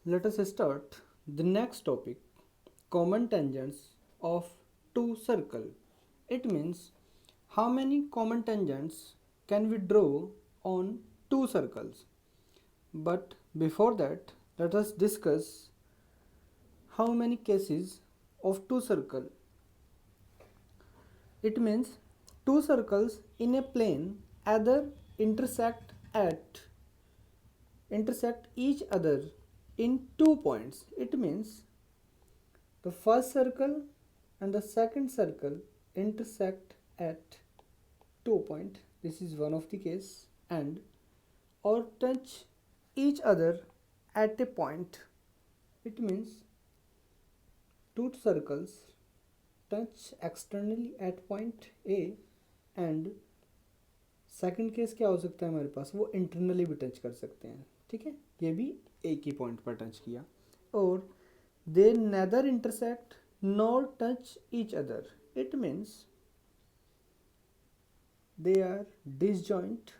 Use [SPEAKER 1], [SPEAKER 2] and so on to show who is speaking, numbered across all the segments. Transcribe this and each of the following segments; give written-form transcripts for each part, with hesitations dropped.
[SPEAKER 1] Let us start the next topic, common tangents of two circle. It means how many common tangents can we draw on two circles. But before that, let us discuss how many cases of two circle. It means two circles in a plane either intersect each other in 2 points. It means the first circle and the second circle intersect at 2 point. This is one of the case. And or touch each other at a point. It means two circles touch externally at point A and second case क्या हो सकता है हमारे पास, वो internally भी touch कर सकते हैं. ठीक है, ये भी एक ही पॉइंट पर टच किया. और they neither intersect nor touch each other. It means they are disjoint.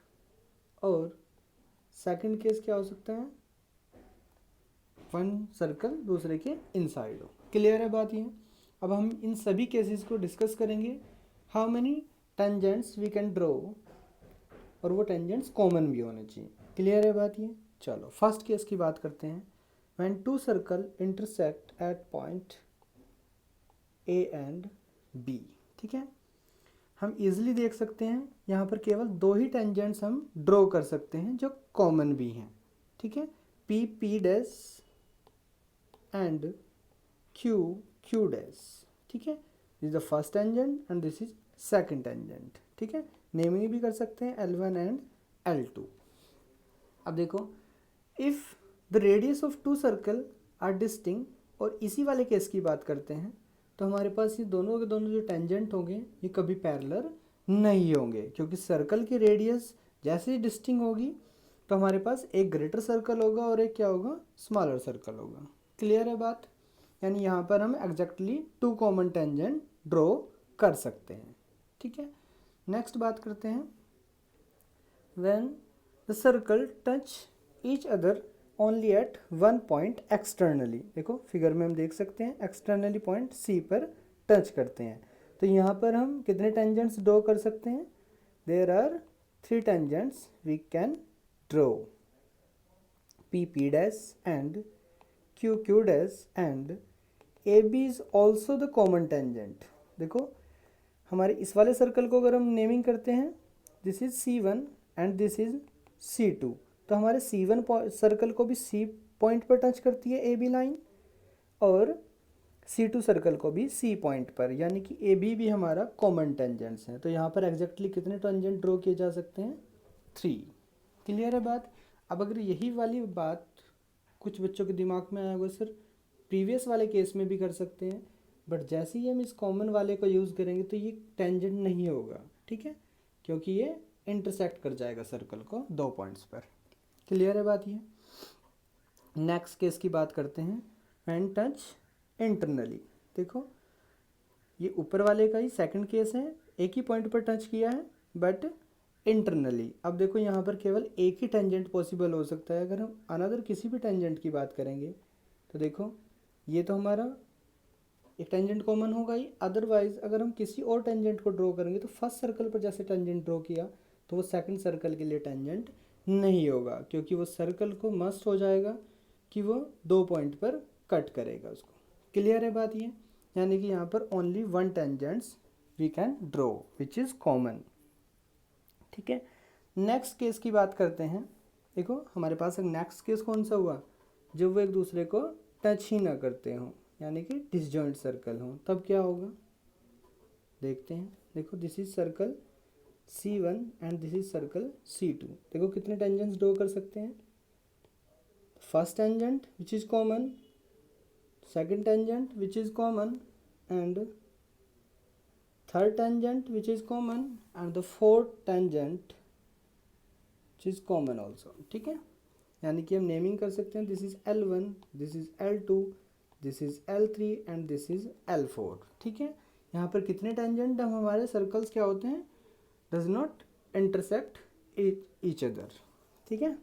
[SPEAKER 1] और सेकंड केस क्या हो सकता है, वन सर्कल दूसरे के इनसाइड हो. क्लियर है बात ये. अब हम इन सभी केसेस को डिस्कस करेंगे. How many tangents we can draw, और वो टेंजेंट्स कॉमन भी होने चाहिए. क्लियर है बात ये. चलो फर्स्ट केस की बात करते हैं. When two circle intersect at point A and B. ठीक है, हम इजीली देख सकते हैं यहाँ पर केवल दो ही टेंजेंट्स हम ड्रॉ कर सकते हैं जो कॉमन भी हैं. ठीक है, P P dash and Q Q dash. ठीक है, this is the first tangent and this is second tangent. ठीक है, नेमिंग भी कर सकते हैं L1 एंड L2. अब देखो, if the radius of two circle are distinct, और इसी वाले केस की बात करते हैं, तो हमारे पास ये दोनों के दोनों जो टेंजेंट होंगे ये कभी पैरेलल नहीं होंगे, क्योंकि सर्कल की रेडियस जैसे ही डिस्टिंक्ट होगी तो हमारे पास एक ग्रेटर सर्कल होगा और एक क्या होगा, स्मॉलर सर्कल होगा. क्लियर है बात. यानी यहाँ पर हम exactly two common tangent draw कर सकते हैं. ठीक है, नेक्स्ट बात करते हैं. When the circle touch each other only at one point externally. देखो फिगर में हम देख सकते हैं एक्सटर्नली पॉइंट सी पर टच करते हैं. तो यहाँ पर हम कितने टेंजेंट्स ड्रॉ कर सकते हैं. There are three tangents we can draw, P P dash and Q Q dash and A B is also the common tangent. देखो हमारे इस वाले सर्कल को अगर हम नेमिंग करते हैं, this is C1 and this is C2, तो हमारे C1 सर्कल को भी C पॉइंट पर टच करती है AB लाइन, और C2 सर्कल को भी C पॉइंट पर, यानी कि AB भी हमारा कॉमन टेंजेंट्स हैं. तो यहाँ पर एग्जैक्टली कितने टेंजेंट ड्रॉ किए जा सकते हैं, 3. क्लियर है बात. अब अगर यही वाली बात कुछ बच्चों के दिमाग में आया होगा, सर प्रीवियस वाले केस में भी कर सकते हैं, बट जैसे ही हम इस कॉमन वाले को यूज़ करेंगे तो ये टेंजेंट नहीं होगा. ठीक है, क्योंकि ये इंटरसेक्ट कर जाएगा सर्कल को दो पॉइंट्स पर. क्लियर है बात ये. नेक्स्ट केस की बात करते हैं. When touch internally. देखो ये ऊपर वाले का ही सेकंड केस है, एक ही पॉइंट पर टच किया है बट इंटरनली. अब देखो यहाँ पर केवल एक ही टेंजेंट पॉसिबल हो सकता है. अगर हम अनदर किसी भी टेंजेंट की बात करेंगे तो देखो ये तो हमारा एक टेंजेंट कॉमन होगा ही. अदरवाइज अगर हम किसी और टेंजेंट को ड्रॉ करेंगे तो फर्स्ट सर्कल पर जैसे टेंजेंट ड्रॉ किया तो वो सेकंड सर्कल के लिए टेंजेंट नहीं होगा, क्योंकि वो सर्कल को मस्ट हो जाएगा कि वो दो पॉइंट पर कट करेगा उसको. क्लियर है बात ये. यानी कि यहाँ पर only one tangents we can draw which is common. ठीक है, नेक्स्ट केस की बात करते हैं. देखो हमारे पास एक नेक्स्ट केस कौन सा हुआ, जब वो एक दूसरे को टच ही ना करते हों, यानी कि डिसजॉइंट सर्कल हो. तब क्या होगा देखते हैं. देखो this is circle C1 and this is circle C2. देखो कितने टेंजेंट्स ड्रॉ कर सकते हैं. First tangent which is common, second tangent which is common and third tangent which is common and the fourth tangent which is common also. ठीक है, यानी कि हम नेमिंग कर सकते हैं. This is L1, this is L2, this is L3 and this is L4. ठीक है, यहाँ पर कितने टेंजेंट हम हमारे सर्कल्स क्या होते हैं, does not intersect each other. ठीक है.